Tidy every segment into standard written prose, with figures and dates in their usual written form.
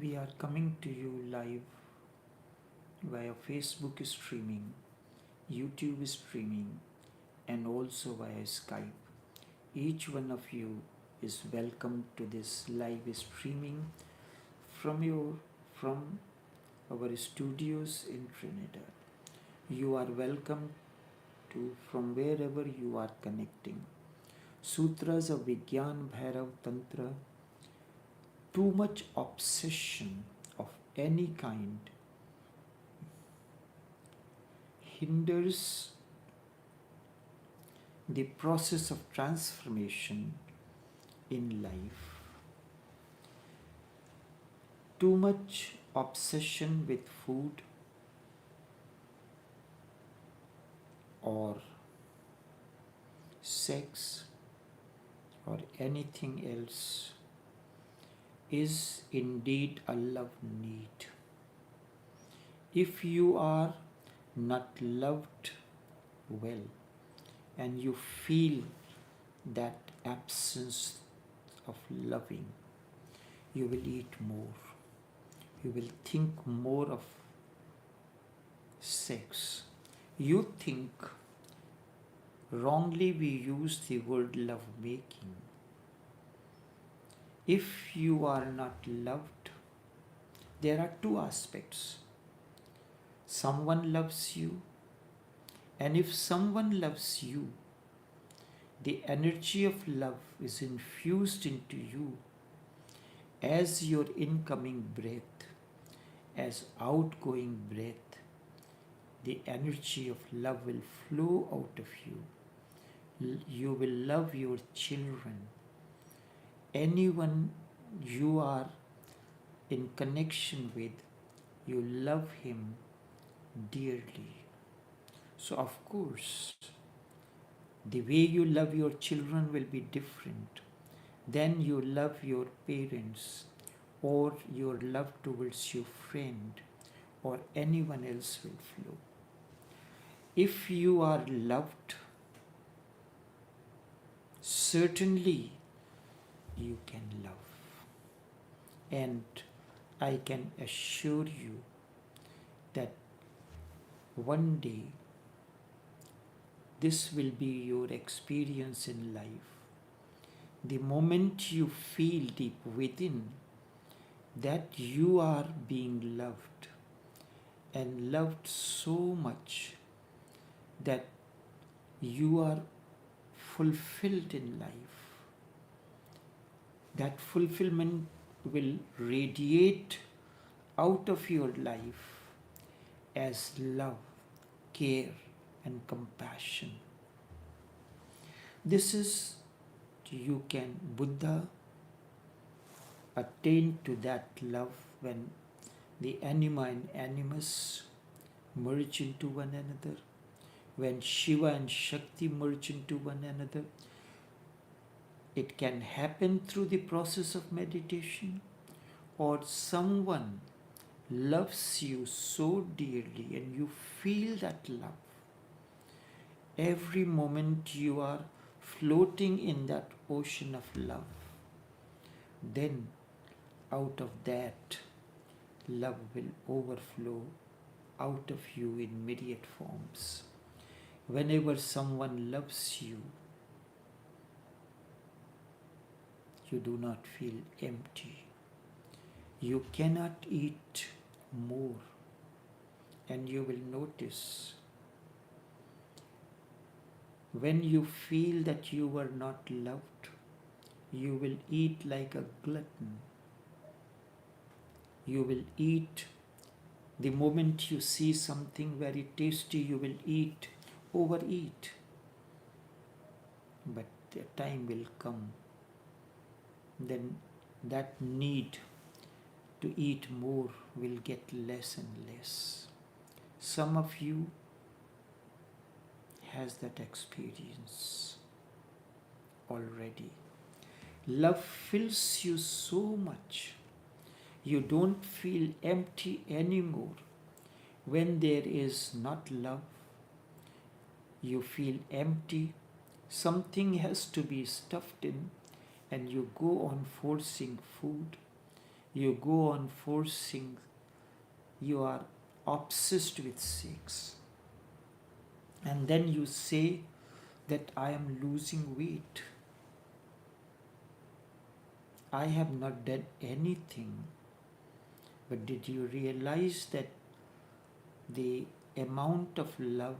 We are coming to you live via Facebook streaming, YouTube streaming, and also via Skype. Each one of you is welcome to this live streaming from our studios in Trinidad. You are welcome to from wherever you are connecting. Sutras of Vigyan Bhairav Tantra. Too much obsession of any kind hinders the process of transformation in life. Too much obsession with food or sex or anything else is indeed a love need. If you are not loved well and you feel that absence of loving, you will eat more. You will think more of sex. You think wrongly we use the word love making. If you are not loved, there are two aspects. Someone loves you, and if someone loves you, the energy of love is infused into you as your incoming breath, as outgoing breath. The energy of love will flow out of you. You will love your children. Anyone you are in connection with, you love him dearly. So of course, the way you love your children will be different than you love your parents or your love towards your friend or anyone else will flow. If you are loved, certainly you can love. And I can assure you that one day this will be your experience in life. The moment you feel deep within that you are being loved and loved so much that you are fulfilled in life, that fulfillment will radiate out of your life as love, care, and compassion. This is, you can, Buddha attain to that love when the anima and animus merge into one another, when Shiva and Shakti merge into one another. It can happen through the process of meditation, or someone loves you so dearly and you feel that love. Every moment you are floating in that ocean of love, then out of that, love will overflow out of you in myriad forms. Whenever someone loves you, you do not feel empty. You cannot eat more, and you will notice when you feel that you were not loved, you will eat like a glutton. You will eat. The moment you see something very tasty, you will eat, overeat. But the time will come, then that need to eat more will get less and less. Some of you has that experience already. Love fills you so much. You don't feel empty anymore. When there is not love, you feel empty. Something has to be stuffed in, and you go on forcing food. You go on forcing, you are obsessed with sex. And then you say that I am losing weight. I have not done anything. But did you realize that the amount of love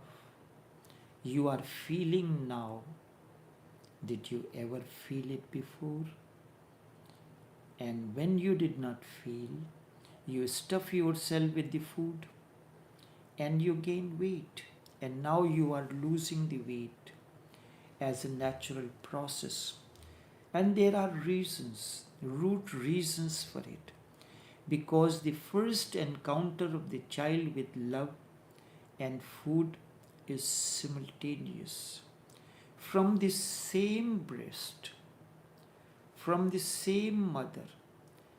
you are feeling now, did you ever feel it before? And when you did not feel, you stuff yourself with the food and you gain weight. And now you are losing the weight as a natural process. And there are reasons, root reasons for it. Because the first encounter of the child with love and food is simultaneous. From the same breast, from the same mother,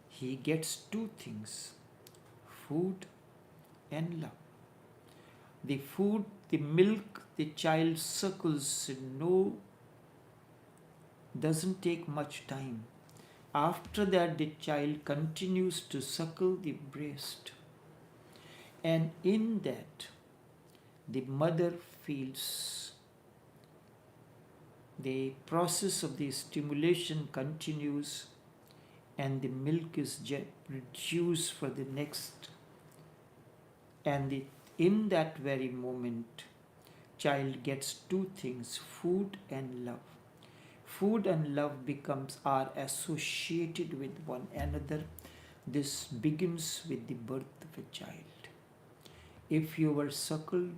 he gets two things, food and love. The food, the milk the child suckles doesn't take much time. After that, the child continues to suckle the breast. And in that, the mother feels the process of the stimulation continues and the milk is produced for the next. And in that very moment, child gets two things, food and love. Food and love are associated with one another. This begins with the birth of a child. If you were suckled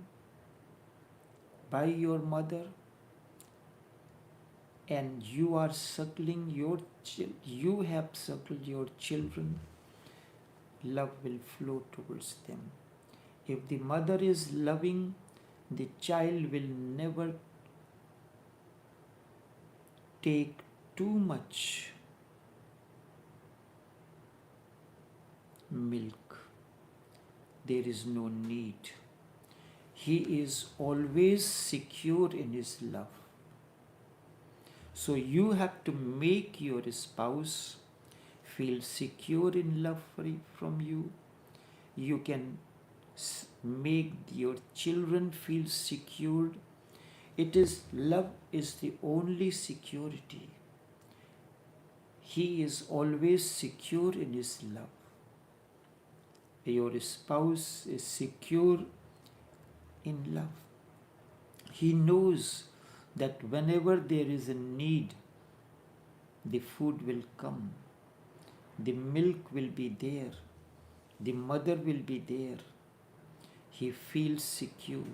by your mother and you are suckling you have suckled your children, love will flow towards them. If the mother is loving, the child will never take too much milk. There is no need. He is always secure in his love. So you have to make your spouse feel secure in love from you. You can make your children feel secured. Love is the only security. He is always secure in his love. Your spouse is secure in love. He knows that whenever there is a need, the food will come, the milk will be there, the mother will be there. He feels secure.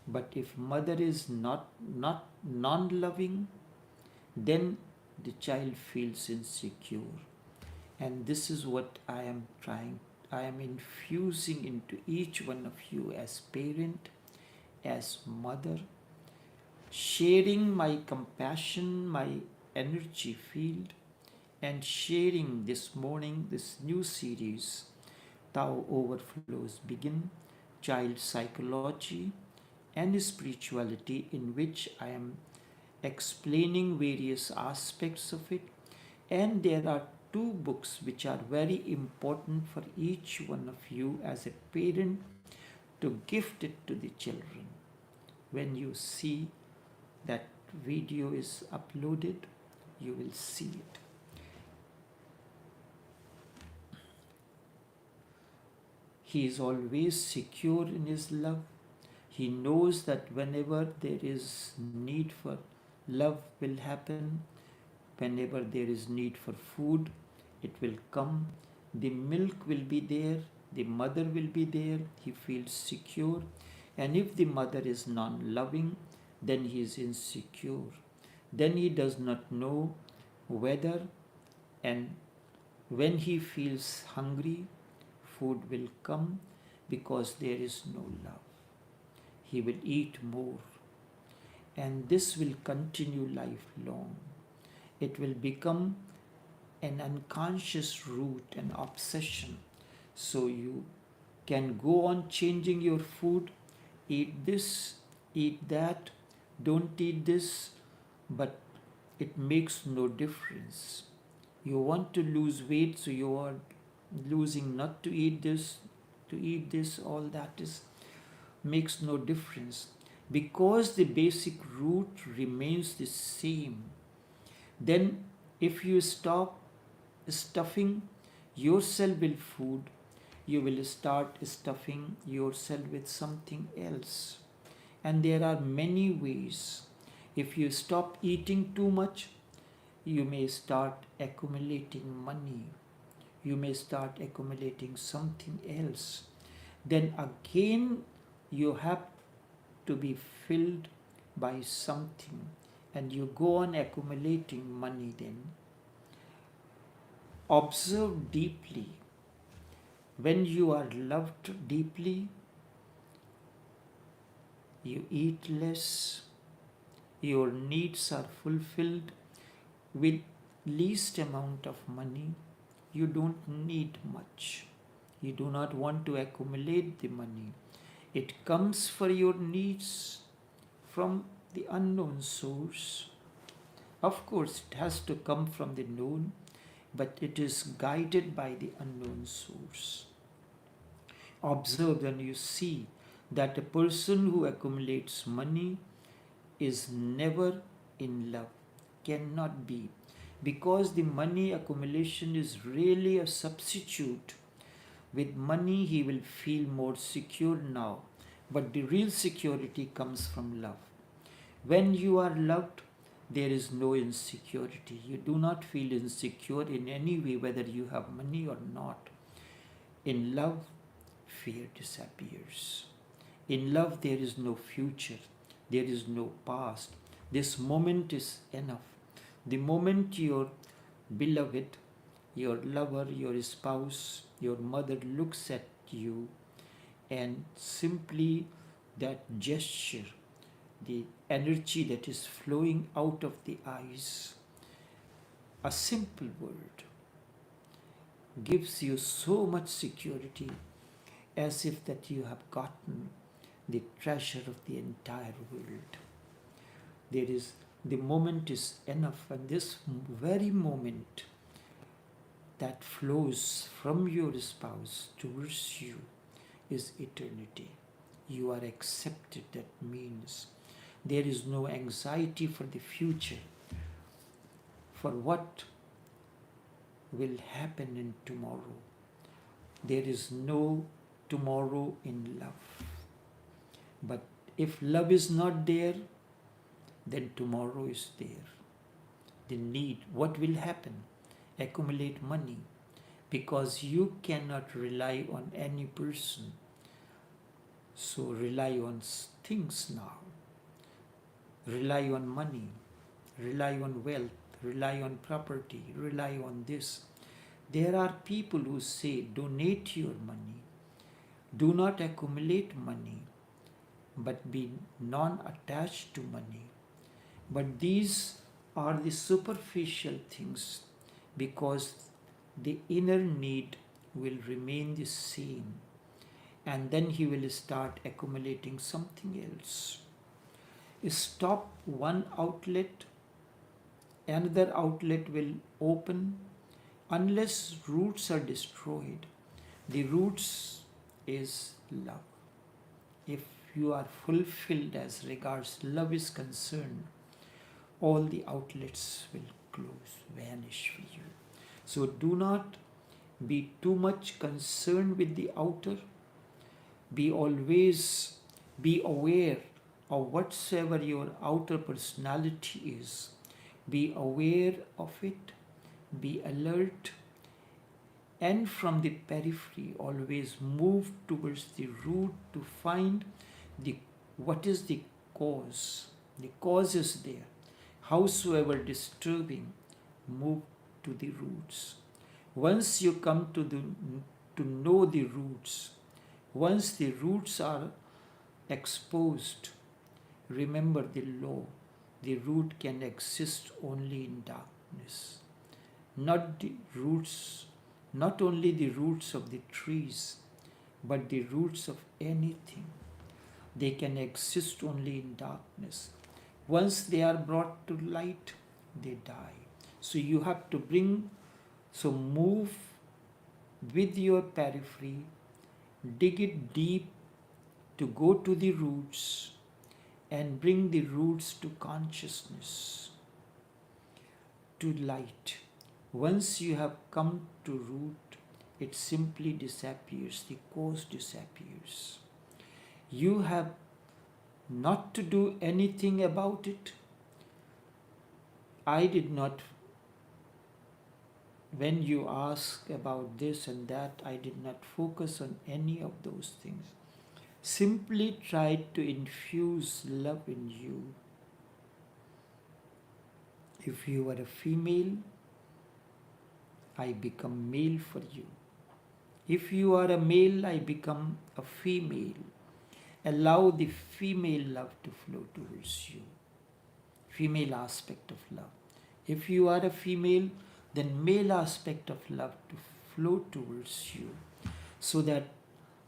But if mother is not non-loving, then the child feels insecure. And this is what I am infusing into each one of you as parent, as mother, sharing my compassion, my energy field, and sharing this morning this new series, Tao Overflows Begin, Child Psychology and Spirituality, in which I am explaining various aspects of it. And there are two books which are very important for each one of you as a parent to gift it to the children. When you see that video is uploaded, you will see it. He is always secure in his love. He knows that whenever there is need for love will happen. Whenever there is need for food, it will come. The milk will be there. The mother will be there. He feels secure. And if the mother is non-loving, then he is insecure. Then he does not know whether, and when he feels hungry, food will come because there is no love. He will eat more. And this will continue lifelong. It will become an unconscious root, an obsession. So you can go on changing your food, eat this, eat that, don't eat this, but it makes no difference. You want to lose weight, so you are losing not to eat this, all that is makes no difference, because the basic root remains the same. Then if you stop stuffing yourself with food, you will start stuffing yourself with something else. And there are many ways. If you stop eating too much, you may start accumulating money. You may start accumulating something else. Then again, you have to be filled by something, and you go on accumulating money. Then observe deeply. When you are loved deeply, you eat less, your needs are fulfilled with least amount of money. You don't need much. You do not want to accumulate the money. It comes for your needs from the unknown source. Of course, it has to come from the known, but it is guided by the unknown source. Observe and you see that a person who accumulates money is never in love, cannot be, because the money accumulation is really a substitute. With money, he will feel more secure now, but the real security comes from love. When you are loved, there is no insecurity. You do not feel insecure in any way, whether you have money or not. In love, fear disappears. In love, there is no future. There is no past. This moment is enough. The moment your beloved, your lover, your spouse, your mother looks at you, and simply that gesture, the energy that is flowing out of the eyes, a simple word, gives you so much security, as if that you have gotten the treasure of the entire world. The moment is enough, and this very moment that flows from your spouse towards you is eternity. You are accepted. That means there is no anxiety for the future, for what will happen in tomorrow. There is no tomorrow in love. But if love is not there, then tomorrow is there. The need, what will happen? Accumulate money, because you cannot rely on any person. So rely on things now. Rely on money, rely on wealth, rely on property, rely on this. There are people who say, donate your money, do not accumulate money, but be non-attached to money. But these are the superficial things, because the inner need will remain the same, and then he will start accumulating something else. Stop one outlet, another outlet will open. Unless roots are destroyed, the roots is love. If you are fulfilled as regards love is concerned, all the outlets will close, vanish for you. So do not be too much concerned with the outer. Be aware of whatsoever your outer personality is. Be aware of it, be alert, and from the periphery always move towards the root to find what is the cause. The cause is there. Howsoever disturbing, move to the roots. Once you come to know the roots, once the roots are exposed, remember the law. The root can exist only in darkness. Not only the roots of the trees, but the roots of anything. They can exist only in darkness. Once they are brought to light, they die. So you have to bring So move with your periphery, dig it deep to go to the roots and bring the roots to consciousness, to light. Once you have come to root, it simply disappears, the cause disappears. You have not to do anything about it. I did not, when you ask about this and that, I did not focus on any of those things. Simply try to infuse love in you. If you are a female, I become male for you. If you are a male, I become a female. Allow the female love to flow towards you. Female aspect of love. If you are a female, then male aspect of love to flow towards you, so that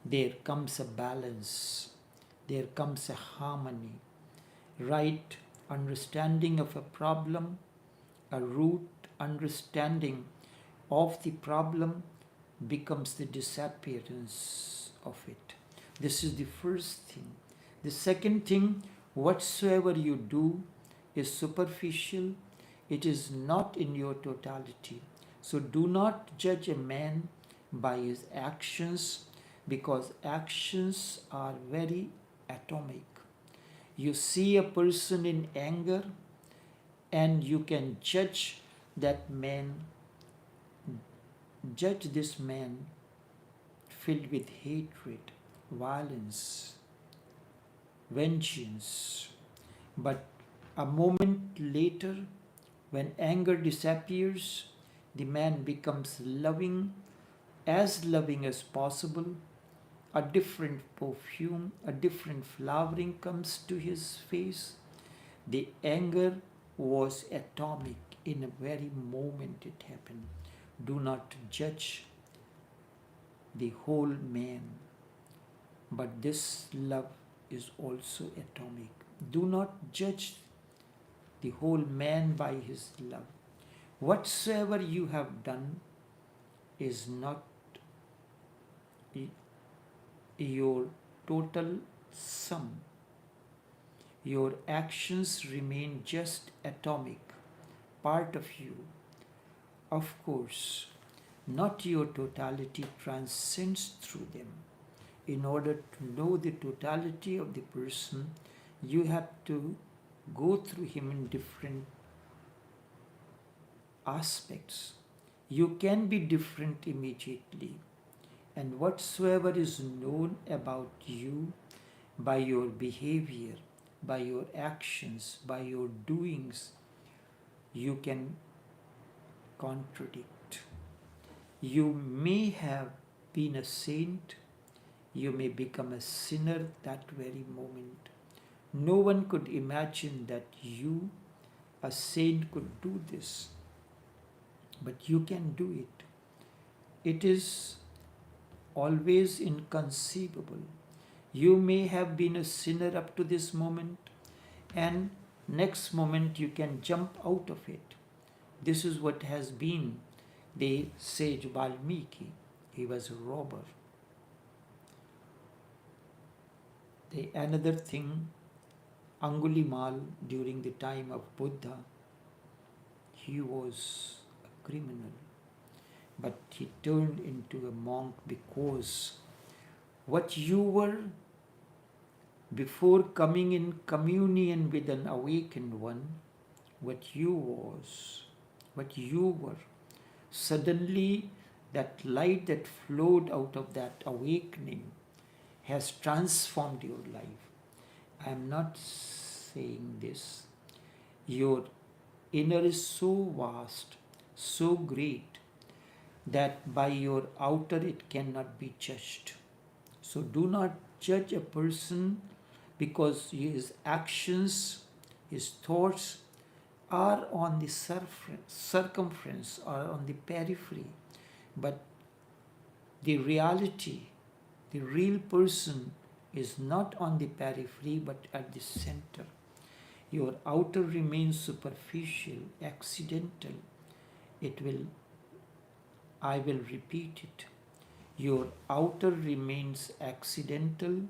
there comes a balance, there comes a harmony, right understanding of a problem, a root understanding of the problem becomes the disappearance of it. This is the first thing. The second thing, whatsoever you do is superficial, it is not in your totality. So do not judge a man by his actions, because actions are very atomic. You see a person in anger and you can judge that man, judge this man filled with hatred, violence, vengeance. But a moment later, when anger disappears, the man becomes loving as possible. A different perfume, a different flowering comes to his face. The anger was atomic. In a very moment it happened. Do not judge the whole man, but this love is also atomic. Do not judge the whole man by his love. Whatsoever you have done is not your total sum. Your actions remain just atomic, part of you. Of course, not your totality transcends through them. In order to know the totality of the person, you have to go through him in different aspects. You can be different immediately. And whatsoever is known about you by your behavior, by your actions, by your doings, you can contradict. You may have been a saint, you may become a sinner that very moment. No one could imagine that you, a saint, could do this. But you can do it. It is always inconceivable. You may have been a sinner up to this moment, and next moment you can jump out of it. This is what has been the sage Valmiki. He was a robber. Another thing, Angulimal, during the time of Buddha, he was a criminal, but he turned into a monk, because what you were before coming in communion with an awakened one, what you were, suddenly that light that flowed out of that awakening has transformed your life. I am not saying this. Your inner is so vast, so great, that by your outer it cannot be judged. So do not judge a person because his actions, his thoughts are on the circumference or on the periphery. But the reality, the real person is not on the periphery but at the center. Your outer remains superficial, accidental. It will I will repeat it. Your outer remains accidental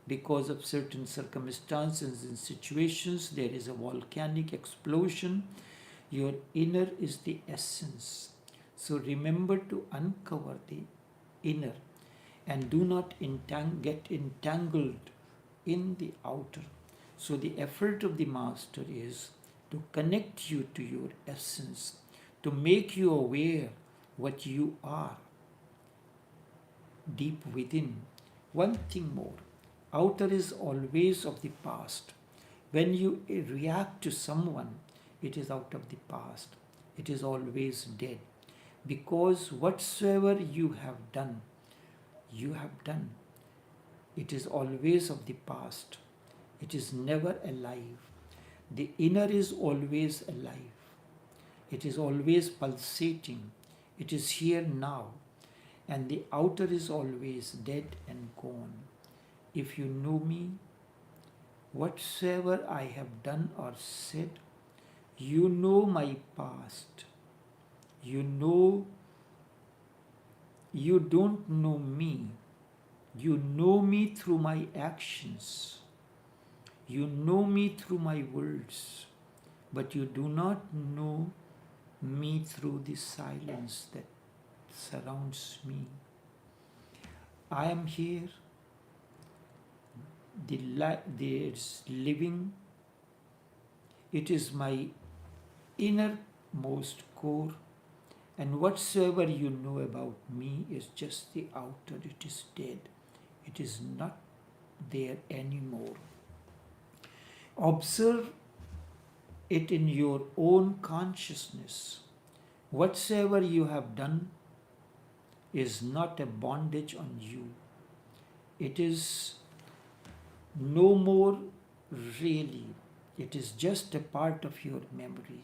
because of certain circumstances and situations. There is a volcanic explosion. Your inner is the essence. So remember to uncover the inner and do not get entangled in the outer. So the effort of the master is to connect you to your essence, to make you aware what you are deep within. One thing more, outer is always of the past. When you react to someone, it is out of the past. It is always dead. Because whatsoever you have done, you have done. It is always of the past. It is never alive. The inner is always alive. It is always pulsating. It is here now. And the outer is always dead and gone. If you know me, whatsoever I have done or said, you know my past. You know, you don't know me. You know me through my actions. You know me through my words. But you do not know me through the silence that surrounds me. I am here. It's living. It is my innermost core. And whatsoever you know about me is just the outer. It is dead. It is not there anymore. Observe it in your own consciousness. Whatsoever you have done is not a bondage on you. It is no more really. It is just a part of your memory.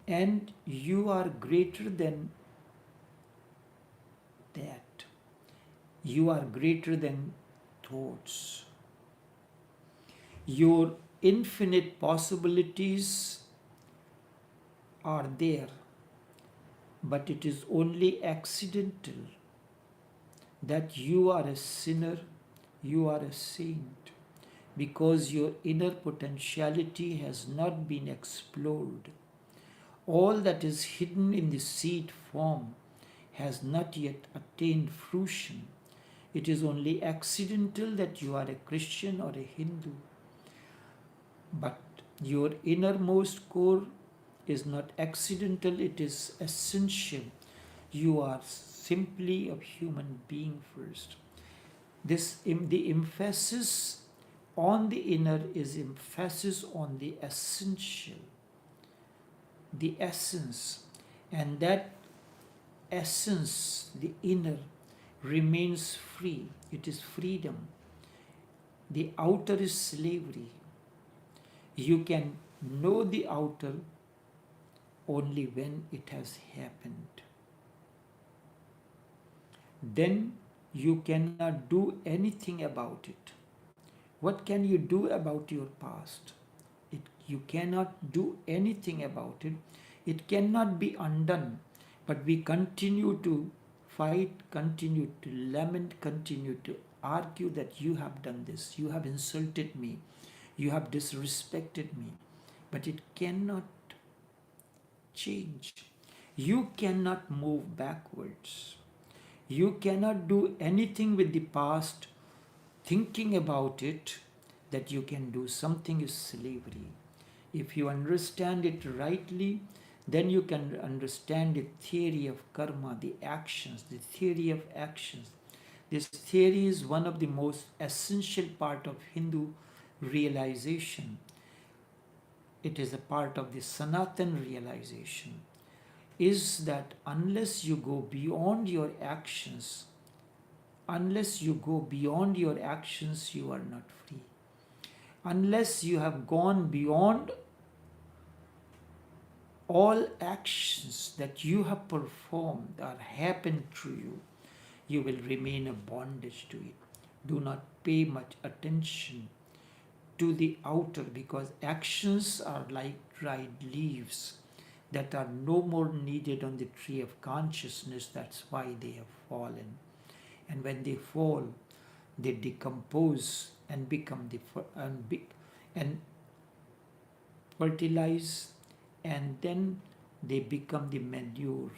And you are greater than that. You are greater than thoughts. Your infinite possibilities are there, but it is only accidental that you are a sinner, you are a saint, because your inner potentiality has not been explored. All that is hidden in the seed form has not yet attained fruition. It is only accidental that you are a Christian or a Hindu. But your innermost core is not accidental, it is essential. You are simply a human being first. The emphasis on the inner is emphasis on the essential, the essence, and that essence, the inner, remains free. It is freedom. The outer is slavery. You can know the outer only when it has happened. Then you cannot do anything about it. What can you do about your past? You cannot do anything about it. It cannot be undone. But we continue to fight, continue to lament, continue to argue that you have done this, you have insulted me, you have disrespected me. But it cannot change. You cannot move backwards. You cannot do anything with the past, thinking about it, that you can do something is slavery. If you understand it rightly, then you can understand the theory of karma, the actions, the theory of actions. This theory is one of the most essential part of Hindu realization. It is a part of the Sanatan realization, is that unless you go beyond your actions, you are not free. Unless you have gone beyond all actions that you have performed or happened to you, you will remain a bondage to it. Do not pay much attention to the outer, because actions are like dried leaves. that are no more needed on the tree of consciousness. That's why they have fallen. And when they fall, they decompose and become and fertilize, and then they become the manure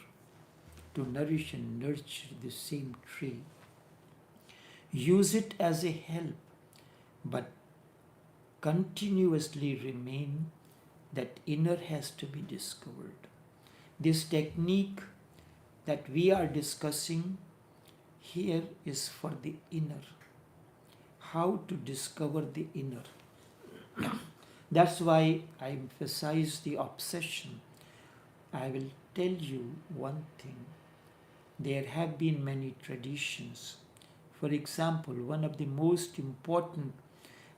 to nourish and nurture the same tree. Use it as a help, but continuously remain. That inner has to be discovered. This technique that we are discussing here is for the inner. How to discover the inner. That's why I emphasize the obsession. I will tell you one thing. There have been many traditions. For example, one of the most important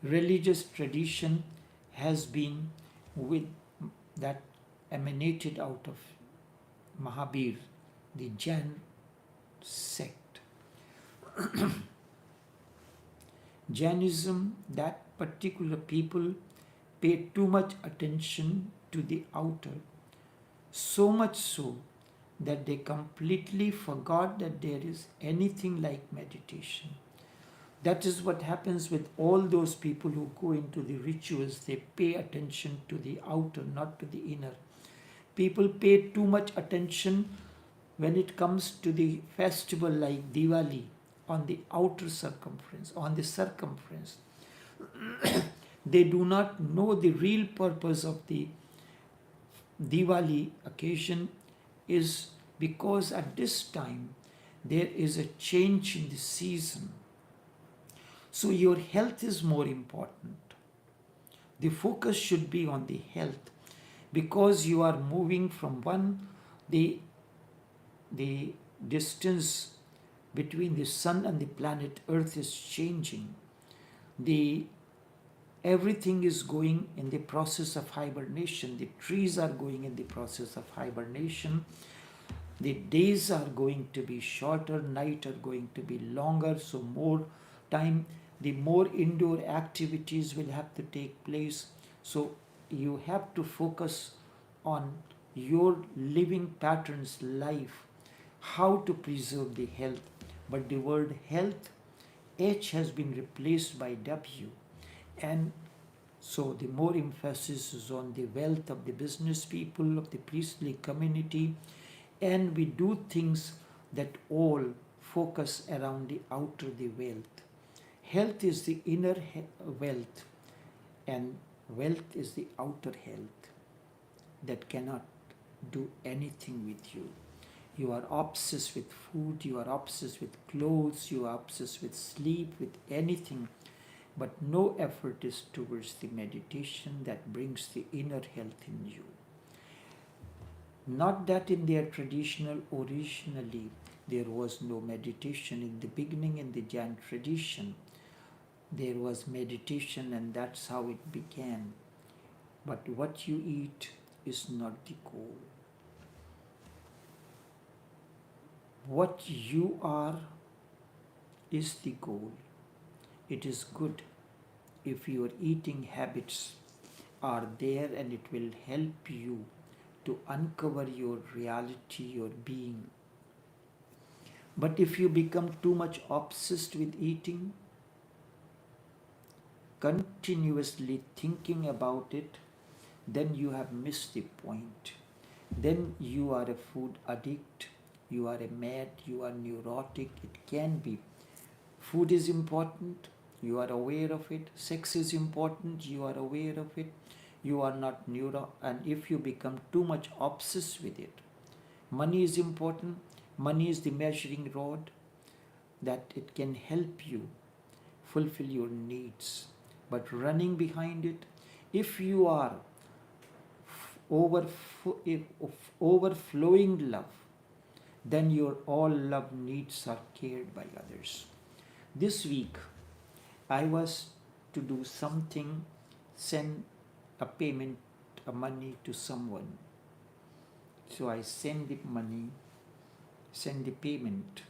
religious tradition has been with that emanated out of Mahabir, the Jain sect. Jainism, that particular people pay too much attention to the outer, so much so that they completely forgot that there is anything like meditation. That is what happens with all those people who go into the rituals. They pay attention to the outer, not to the inner. People pay too much attention when it comes to the festival like Diwali on the outer circumference, on the circumference. They do not know the real purpose of the Diwali occasion is because at this time there is a change in the season. So your health is more important. The focus should be on the health because you are moving from the distance between the sun and the planet Earth is changing. Everything is going in the process of hibernation. The trees are going in the process of hibernation. The days are going to be shorter, night are going to be longer, so more time, the more indoor activities will have to take place. So you have to focus on your living patterns, life, how to preserve the health. But the word health, H has been replaced by W. And so the more emphasis is on the wealth of the business people, of the priestly community, and we do things that all focus around the outer, the wealth. Health is the inner wealth, and wealth is the outer health that cannot do anything with you. You are obsessed with food, you are obsessed with clothes, you are obsessed with sleep, with anything, but no effort is towards the meditation that brings the inner health in you. Not that in their originally there was no meditation. In the beginning, in the Jain tradition, there was meditation, and that's how it began. But what you eat is not the goal. What you are is the goal. It is good if your eating habits are there, and it will help you to uncover your reality, your being. But if you become too much obsessed with eating, continuously thinking about it, then you have missed the point. Then you are a food addict, you are a mad, you are neurotic. It can be. Food is important, you are aware of it. Sex is important, you are aware of it. You are not and if you become too much obsessed with it. Money is important. Money is the measuring rod that it can help you fulfill your needs. But running behind it, if you are overflowing love, then your all love needs are cared by others. This week, I was to do something, send a payment, a money to someone. So I send the money, send the payment.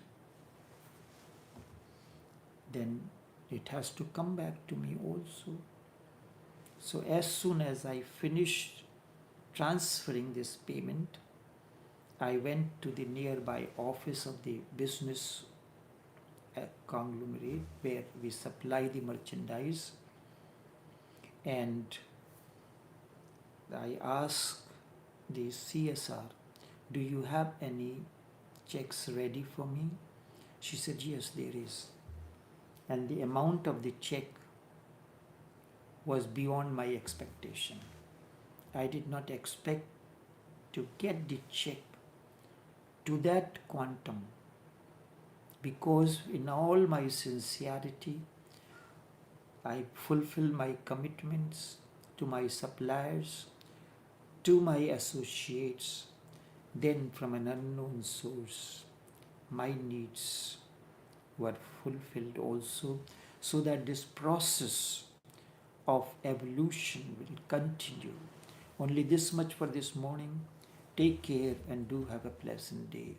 Then it has to come back to me also. So as soon as I finished transferring this payment, I went to the nearby office of the business conglomerate where we supply the merchandise, and I asked the CSR, "Do you have any checks ready for me?" She said, "Yes, there is." And the amount of the check was beyond my expectation. I did not expect to get the check to that quantum, because in all my sincerity, I fulfill my commitments to my suppliers, to my associates. Then from an unknown source, my needs were fulfilled also, so that this process of evolution will continue. Only this much for this morning. Take care and do have a pleasant day.